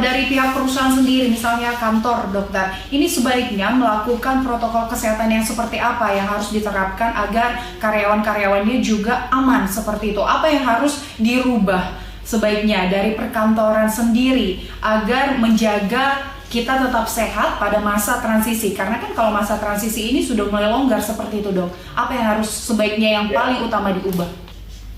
dari pihak perusahaan sendiri, misalnya kantor dokter, ini sebaiknya melakukan protokol kesehatan yang seperti apa yang harus diterapkan agar karyawan-karyawannya juga aman seperti itu? Apa yang harus dirubah sebaiknya dari perkantoran sendiri agar menjaga kita tetap sehat pada masa transisi? Karena kan kalau masa transisi ini sudah mulai longgar seperti itu, Dok. Apa yang harus sebaiknya yang paling utama diubah?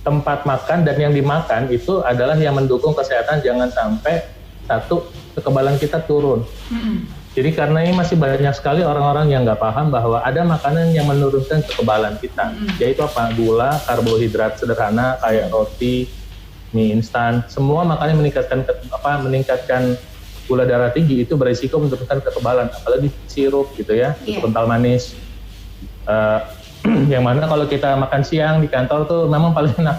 Tempat makan dan yang dimakan itu adalah yang mendukung kesehatan, jangan sampai satu, kekebalan kita turun. Jadi karena ini masih banyak sekali orang-orang yang nggak paham bahwa ada makanan yang menurunkan kekebalan kita, yaitu apa? Gula, karbohidrat sederhana kayak roti, mie instan, semua makanan meningkatkan gula darah tinggi itu berisiko menurunkan kekebalan, apalagi sirup gitu ya, kental manis. Yang mana kalau kita makan siang di kantor tuh memang paling enak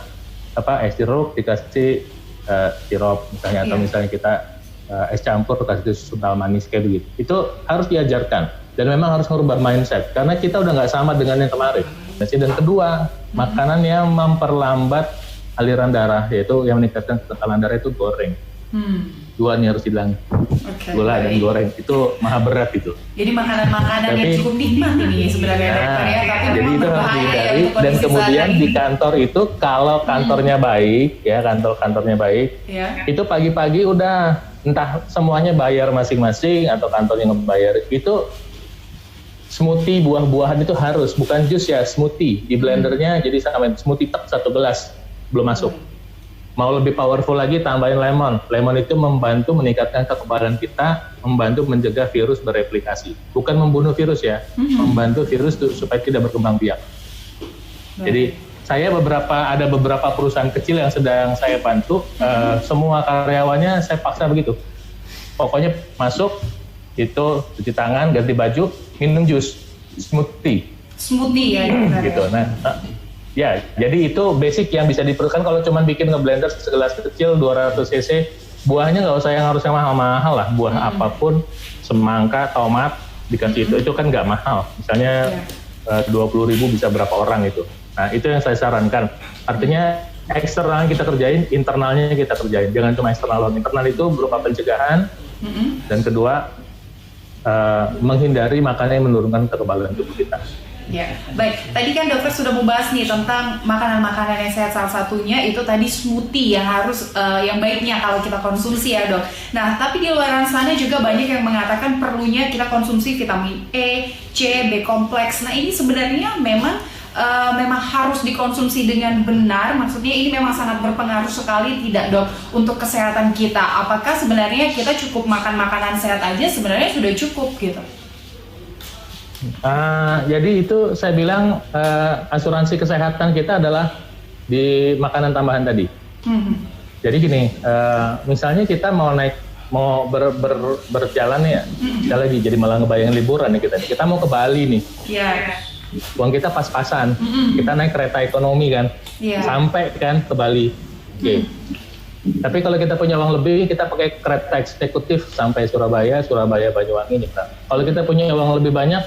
es sirup dikasih sirup misalnya, atau misalnya kita es campur kasih kental manis kayak begitu. Itu harus diajarkan dan memang harus merubah mindset karena kita udah nggak sama dengan yang kemarin. Dan kedua, makanan yang memperlambat aliran darah, yaitu yang meningkatkan tekanan darah itu goreng. Dua nih harus hilang, gula dan goreng itu maha berat itu. Jadi makanan-makanan yang cukup nikmat ini sebenarnya dokter ya, tapi jadi itu harus dihindari. Dan kemudian di kantor itu kalau kantornya baik ya, kantornya baik, itu pagi-pagi udah entah semuanya bayar masing-masing atau kantornya ngebayar, itu smoothie buah-buahan itu harus, bukan jus ya, smoothie di blendernya jadi sampai smoothie tek 1 gelas belum masuk. Mau lebih powerful lagi, tambahin lemon. Lemon itu membantu meningkatkan kekebalan kita, membantu mencegah virus bereplikasi. Bukan membunuh virus ya, membantu virus supaya tidak berkembang biak. Jadi ada beberapa perusahaan kecil yang sedang saya bantu, semua karyawannya saya paksa begitu. Pokoknya masuk, itu cuci tangan, ganti baju, minum jus, smoothie ya. Gitu. Ya, jadi itu basic yang bisa diperlukan. Kalau cuma bikin ngeblender segelas kecil 200 cc, buahnya nggak usah yang harusnya mahal-mahal lah. Buah apapun, semangka, tomat, dikasih itu kan nggak mahal. Misalnya 20.000 bisa berapa orang itu. Nah, itu yang saya sarankan. Artinya eksternal kita kerjain, internalnya kita kerjain. Jangan cuma eksternal. Internal itu berupa pencegahan, dan kedua, menghindari makanan yang menurunkan kekebalan tubuh kita. Ya, baik. Tadi kan dokter sudah membahas nih tentang makanan-makanan yang sehat, salah satunya itu tadi smoothie yang harus yang baiknya kalau kita konsumsi ya dok. Nah, tapi di luar sana juga banyak yang mengatakan perlunya kita konsumsi vitamin E, C, B kompleks. Nah, ini sebenarnya memang harus dikonsumsi dengan benar. Maksudnya ini memang sangat berpengaruh sekali tidak dok untuk kesehatan kita. Apakah sebenarnya kita cukup makan makanan sehat aja sebenarnya sudah cukup gitu? Jadi itu saya bilang asuransi kesehatan kita adalah di makanan tambahan tadi. Jadi gini, misalnya kita mau berjalan ya, sekali lagi jadi malah ngebayangin liburan nih kita mau ke Bali nih. Uang kita pas-pasan, kita naik kereta ekonomi kan, sampai kan ke Bali. Tapi kalau kita punya uang lebih, kita pakai kereta eksekutif sampai Surabaya, Banyuwangi, nyebrang. Kalau kita punya uang lebih banyak,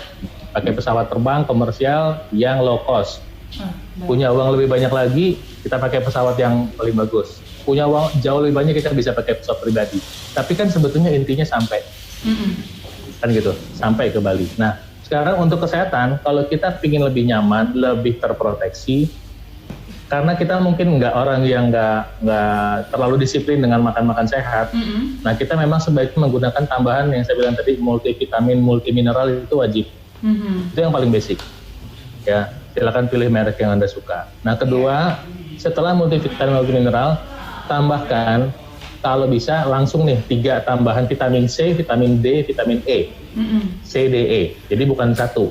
pakai pesawat terbang komersial yang low cost. Punya uang lebih banyak lagi, kita pakai pesawat yang paling bagus. Punya uang jauh lebih banyak, kita bisa pakai pesawat pribadi. Tapi kan sebetulnya intinya sampai, kan gitu, sampai ke Bali. Nah, sekarang untuk kesehatan, kalau kita ingin lebih nyaman, lebih terproteksi, karena kita mungkin orang yang nggak terlalu disiplin dengan makan sehat. Nah, kita memang sebaiknya menggunakan tambahan yang saya bilang tadi, multivitamin, multimineral itu wajib. Itu yang paling basic. Ya, silakan pilih merek yang Anda suka. Nah, kedua, setelah multivitamin, multimineral, tambahkan kalau bisa langsung nih 3 tambahan vitamin C, vitamin D, vitamin E. C, D, E. Jadi bukan 1.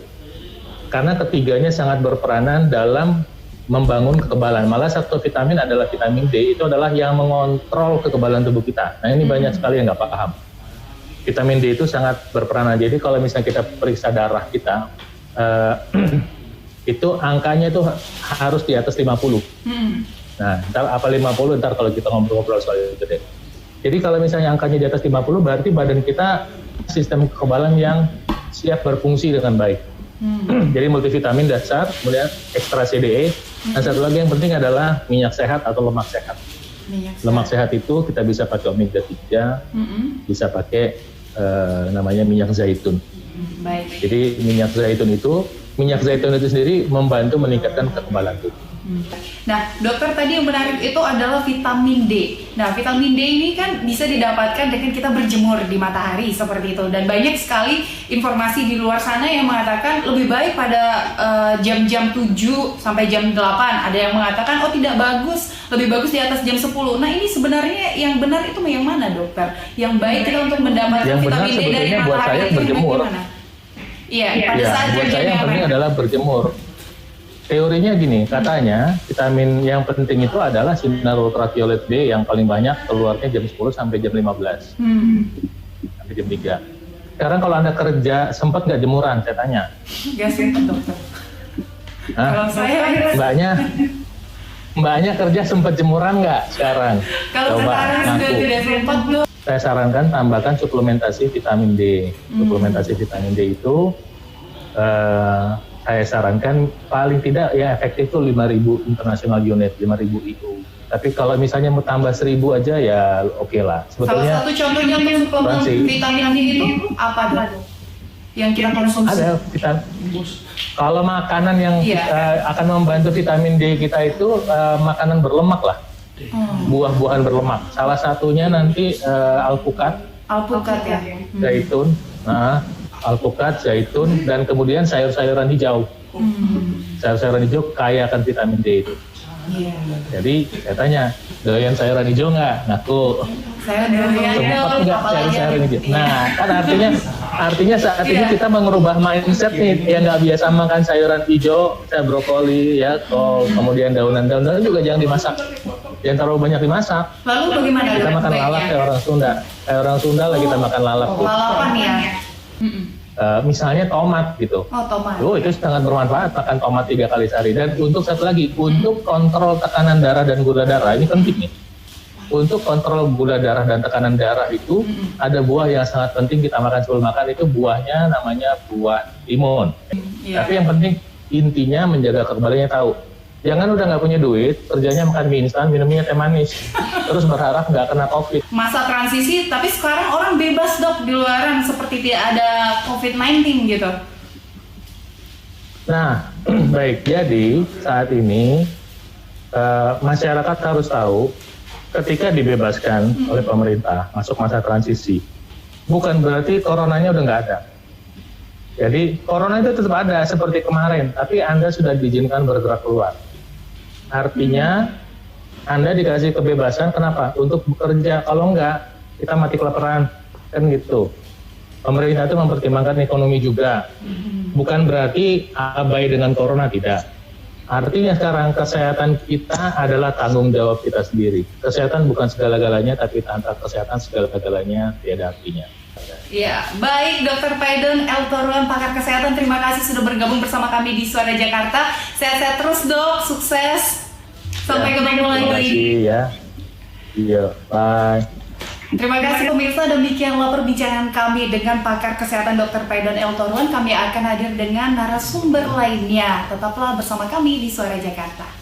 Karena ketiganya sangat berperanan dalam membangun kekebalan. Malah satu vitamin adalah vitamin D, itu adalah yang mengontrol kekebalan tubuh kita. Nah, ini banyak sekali yang nggak paham. Vitamin D itu sangat berperanan. Jadi kalau misalnya kita periksa darah kita, itu angkanya itu harus di atas 50. Nah, ntar apa 50, ntar kalau kita ngobrol-ngobrol soal itu deh. Jadi kalau misalnya angkanya di atas 50, berarti badan kita sistem kekebalan yang siap berfungsi dengan baik. Jadi multivitamin dasar, kemudian ekstra CDE, dan satu lagi yang penting adalah minyak sehat atau lemak sehat. Lemak sehat itu kita bisa pakai omega 3, bisa pakai namanya minyak zaitun. Baik. Jadi minyak zaitun itu sendiri membantu meningkatkan kekebalan tubuh. Nah, dokter tadi yang menarik itu adalah vitamin D. Nah, vitamin D ini kan bisa didapatkan dengan kita berjemur di matahari seperti itu. Dan banyak sekali informasi di luar sana yang mengatakan lebih baik pada jam-jam 7 sampai jam 8. Ada yang mengatakan oh tidak bagus, lebih bagus di atas jam 10. Nah, ini sebenarnya yang benar itu yang mana, dokter? Yang baik kita untuk mendapatkan yang vitamin D dari matahari buat saya itu berjemur. Iya, pada saat buat saya yang penting apa? adalah berjemur. Teorinya gini, katanya vitamin yang penting itu adalah sinar ultraviolet B yang paling banyak keluarnya jam 10 sampai jam 15. Sampai jam 3. Sekarang kalau Anda kerja, sempat nggak jemuran? Saya tanya. Nggak sempat, dokter. Kalau saya... Mbaknya kerja sempat jemuran nggak sekarang? Kalau sekarang sudah tidak sempat, dok. Saya sarankan tambahkan suplementasi vitamin D. Suplementasi vitamin D itu saya sarankan paling tidak yang efektif itu 5.000 international unit, 5.000 IU. Tapi kalau misalnya mau tambah 1.000 aja ya oke lah. Sebetulnya salah satu contohnya untuk suplemen vitamin D itu apa, dok? Yang kita konsumsi? Ada vitamin. Kalau makanan yang akan membantu vitamin D kita itu makanan berlemak lah. Buah-buahan berlemak. Salah satunya nanti alpukat ya. Zaitun. Alpukat, zaitun, dan kemudian sayur-sayuran hijau. Sayur-sayuran hijau kaya akan vitamin D itu. Jadi saya tanya, doyan sayuran hijau nggak? Ngaku. Saya doyan. Sempat nggak sayuran hijau? Nah, kan artinya saat ini kita mengubah mindset nih, yang nggak biasa makan sayuran hijau, saya brokoli, ya, kol, kemudian daunan-daunan juga jangan dimasak. Jangan terlalu banyak dimasak. Lalu bagaimana? Kita makan lalap kayak orang Sunda. Kayak orang Sunda lah kita makan lalap. Lalapan ya. Misalnya tomat gitu. Tomat. Itu sangat bermanfaat makan tomat 3 kali sehari. Dan untuk satu lagi, untuk kontrol tekanan darah dan gula darah, ini penting nih. Untuk kontrol gula darah dan tekanan darah itu ada buah yang sangat penting kita makan sebelum makan, itu buahnya namanya buah timun. Tapi yang penting intinya menjaga kekebalannya. Tahu. Jangan udah nggak punya duit, kerjanya makan mie instan, minumnya teh manis, terus berharap nggak kena COVID. Masa transisi, tapi sekarang orang bebas, dok, di luaran seperti tidak ada COVID-19 gitu. Nah, baik. Jadi saat ini masyarakat harus tahu, ketika dibebaskan oleh pemerintah masuk masa transisi, bukan berarti coronanya udah nggak ada. Jadi corona itu tetap ada seperti kemarin, tapi Anda sudah diizinkan bergerak keluar. Artinya Anda dikasih kebebasan, kenapa? Untuk bekerja. Kalau enggak, kita mati kelaparan, kan gitu. Pemerintah itu mempertimbangkan ekonomi juga. Bukan berarti abai dengan corona, tidak. Artinya sekarang kesehatan kita adalah tanggung jawab kita sendiri. Kesehatan bukan segala-galanya, tapi tanpa kesehatan segala-galanya tiada artinya. Ya, baik Dr. Paidon L. Toruan, pakar kesehatan, terima kasih sudah bergabung bersama kami di Suara Jakarta. Sehat-sehat terus, dok, sukses. Sampai ketemu lagi. Terima kasih ya. Iya, bye. Terima kasih pemirsa, demikianlah perbincangan kami dengan pakar kesehatan Dr. Paidon L. Toruan. Kami akan hadir dengan narasumber lainnya. Tetaplah bersama kami di Suara Jakarta.